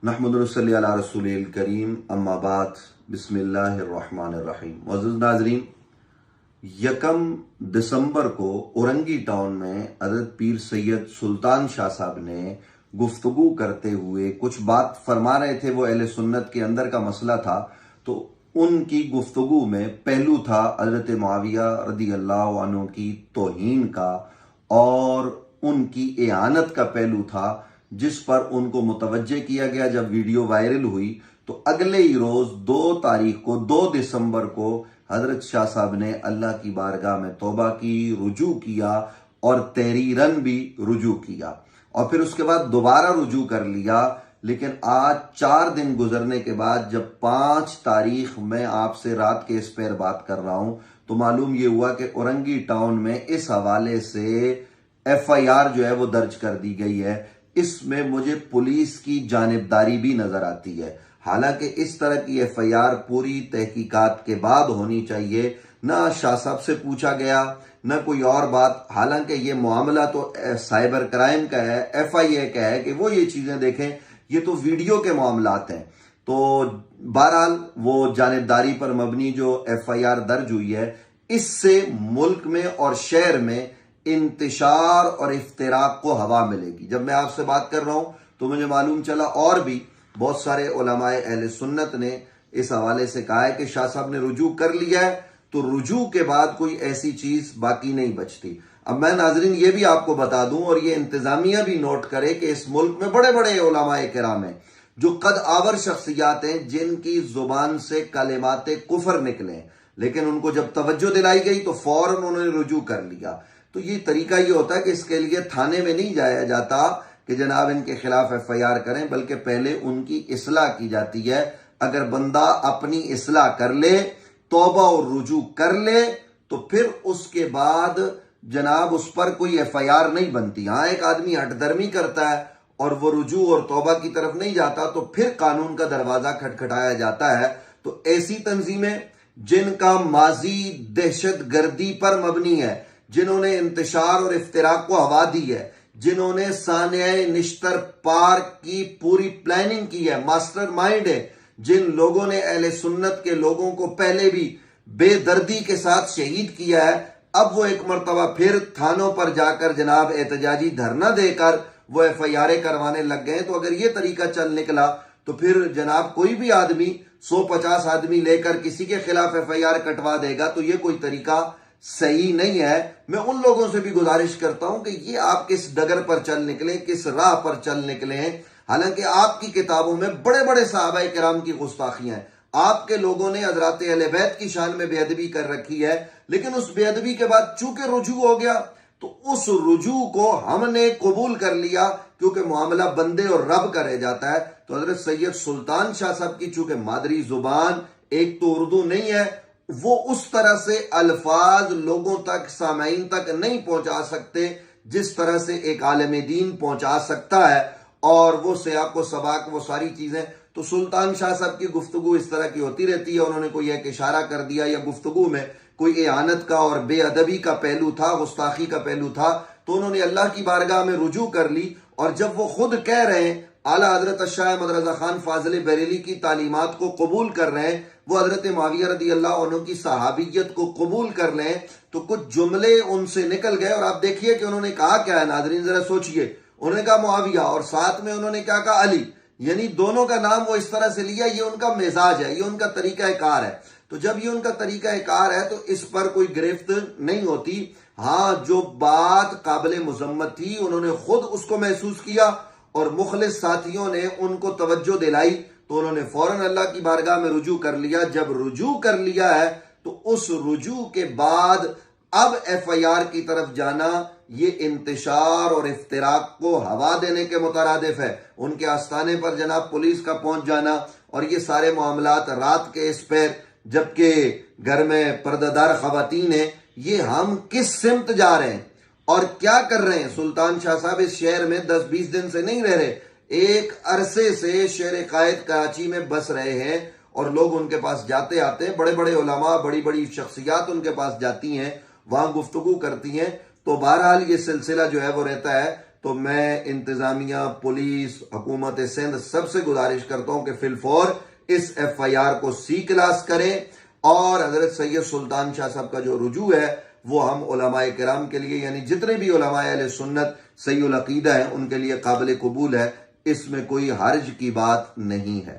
नहमदुहु व नसल्ली अला रसूलिल करीम अम्मा बाद बिस्मिल्लाहिर रहमानिर रहीम। मुअज़्ज़िज़ नाज़रीन, 1 दिसंबर को औरंगी टाउन में हज़रत पीर सैयद सुल्तान शाह साहब ने गुफ्तगू करते हुए कुछ बात फरमा रहे थे। वो अहले सुन्नत के अंदर का मसला था, तो उनकी गुफ्तगू में पहलू था हज़रत मुआविया रदी अल्लाह अन्हु की तौहीन का और उनकी एआनत का पहलू था, जिस पर उनको मुतवज्जे किया गया। जब वीडियो वायरल हुई तो अगले ही रोज 2 तारीख को 2 दिसंबर को हजरत शाह साहब ने अल्लाह की बारगाह में तौबा की, रुजू किया और तहरीरन भी रुजू किया और फिर उसके बाद दोबारा रुजू कर लिया। लेकिन आज 4 दिन गुजरने के बाद जब 5 तारीख में आपसे रात के इस पर बात कर रहा हूं तो मालूम ये हुआ कि औरंगी टाउन में इस हवाले से FIR जो है वो दर्ज कर दी गई है। इसमें मुझे पुलिस की जानिबदारी भी नजर आती है। हालांकि इस तरह की FIR पूरी तहकीकात के बाद होनी चाहिए। ना शाह साहब से पूछा गया, ना कोई और बात। हालांकि ये मामला तो साइबर क्राइम का है, FIA का है कि वो ये चीजें देखें। ये तो वीडियो के मामलात हैं। तो बहरहाल वो जानिबदारी पर मबनी जो FIR दर्ज हुई है, इससे मुल्क में और शहर में इंतशार और इफ्तिराक को हवा मिलेगी। जब मैं आपसे बात कर रहा हूं तो मुझे मालूम चला और भी बहुत सारे उलमाए अहले सुन्नत ने इस हवाले से कहा है कि शाह साहब ने रुजू कर लिया है तो रुजू के बाद कोई ऐसी चीज बाकी नहीं बचती। अब मैं नाजरीन ये भी आपको बता दूं और ये इंतजामिया भी नोट करे कि इस मुल्क में बड़े बड़े उलमाए किराम हैं जो कद आवर शख्सियात हैं, जिनकी जुबान से कलिमाते कुफर निकले, लेकिन उनको जब तवज्जो दिलाई गई तो फौरन उन्होंने रुजू कर लिया। तो ये तरीका ये होता है कि इसके लिए थाने में नहीं जाया जाता कि जनाब इनके खिलाफ FIR करें, बल्कि पहले उनकी इस्लाह की जाती है। अगर बंदा अपनी इस्लाह कर ले, तौबा और रुजू कर ले, तो फिर उसके बाद जनाब उस पर कोई FIR नहीं बनती। हाँ, एक आदमी हठधर्मी करता है और वो रुजू और तौबा की तरफ नहीं जाता तो फिर कानून का दरवाजा खटखटाया जाता है। तो ऐसी तंजीमें जिनका माजी दहशत गर्दी पर मबनी है, जिन्होंने इंतशार और इफ्तिराक को हवा दी है, जिन्होंने सानिया निश्तर पार्क की पूरी प्लानिंग की है, मास्टर माइंड है, जिन लोगों ने अहले सुन्नत के लोगों को पहले भी बेदर्दी के साथ शहीद किया है, अब वो एक मर्तबा फिर थानों पर जाकर जनाब एहतजाजी धरना देकर वो FIR करवाने लग गए। तो अगर ये तरीका चल निकला तो फिर जनाब कोई भी आदमी 150 आदमी लेकर किसी के खिलाफ FIR कटवा देगा, तो ये कोई तरीका सही नहीं है। मैं उन लोगों से भी गुजारिश करता हूं कि ये आप किस डगर पर चल निकले, किस राह पर चल निकले हैं। हालांकि आपकी किताबों में बड़े बड़े सहाबाए किराम की गुस्ताखियां हैं, आपके लोगों ने हजरात अहले बैत की शान में बेअदबी कर रखी है, लेकिन उस बेअदबी के बाद चूंकि रुजू हो गया तो उस रुजू को हमने कबूल कर लिया, क्योंकि मामला बंदे और रब का रह जाता है। तो हजरत सैयद सुल्तान शाह साहब की चूंकि मादरी जुबान एक तो उर्दू नहीं है, वो उस तरह से अल्फाज लोगों तक, सामाइन तक नहीं पहुंचा सकते जिस तरह से एक आलिम दीन पहुंचा सकता है, और वो सियाक व सबाक वो सारी चीजें। तो सुल्तान शाह साहब की गुफ्तगू इस तरह की होती रहती है। उन्होंने कोई एक इशारा कर दिया या गुफ्तगू में कोई एआनत का और बेअदबी का पहलू था, गुस्ताखी का पहलू था, तो उन्होंने अल्लाह की बारगाह में रुजू कर ली। और जब वो खुद कह रहे हैं, आला हजरत शाह अहमद रजा खान फाजिल बरेली की तालीमात को कबूल कर रहे हैं, वो हजरत मुआविया रदी अल्लाह अन्हु की सहाबियत को कबूल कर लें, तो कुछ जुमले उनसे निकल गए। और आप देखिए कि उन्होंने कहा क्या है, नाजरीन जरा सोचिए। उन्होंने कहा मुआविया और साथ में उन्होंने क्या कहा, अली, यानी दोनों का नाम वो इस तरह से लिया। ये उनका मिजाज है, ये उनका तरीका कार है। तो जब ये उनका तरीका कार है तो इस पर कोई गिरफ्त नहीं होती। हाँ, जो बात काबिल मुजम्मत थी उन्होंने खुद उसको महसूस किया और मुखलिस साथियों ने उनको तवज्जो दिलाई, तो उन्होंने फौरन अल्लाह की बारगाह में रुजू कर लिया। जब रुजू कर लिया है तो उस रुजू के बाद अब FIR की तरफ जाना ये इंतशार और इफ्तिराक को हवा देने के मुतरादिफ है। उनके आस्थाने पर जनाब पुलिस का पहुंच जाना और ये सारे मामलात रात के इस पर, जबकि घर में पर्दादार खवातीन है, ये हम किस सिमत जा रहे हैं और क्या कर रहे हैं। सुल्तान शाह साहब इस शहर में 10-20 दिन से नहीं रह रहे, एक अरसे से शहर कायद कराची में बस रहे हैं और लोग उनके पास जाते आते हैं। बड़े बड़े उलमा, बड़ी बड़ी शख्सियात उनके पास जाती हैं, वहां गुफ्तगू करती हैं। तो बहरहाल ये सिलसिला जो है वो रहता है। تو میں انتظامیہ، پولیس، حکومت سندھ سب سے گزارش کرتا ہوں کہ فی الفور اس FIR کو سی کلاس کریں، اور حضرت سید سلطان شاہ صاحب کا جو رجوع ہے وہ ہم علماء کرام کے لیے، یعنی جتنے بھی علماء اہل سنت صحیح العقیدہ ہیں ان کے لیے قابل قبول ہے، اس میں کوئی حرج کی بات نہیں ہے۔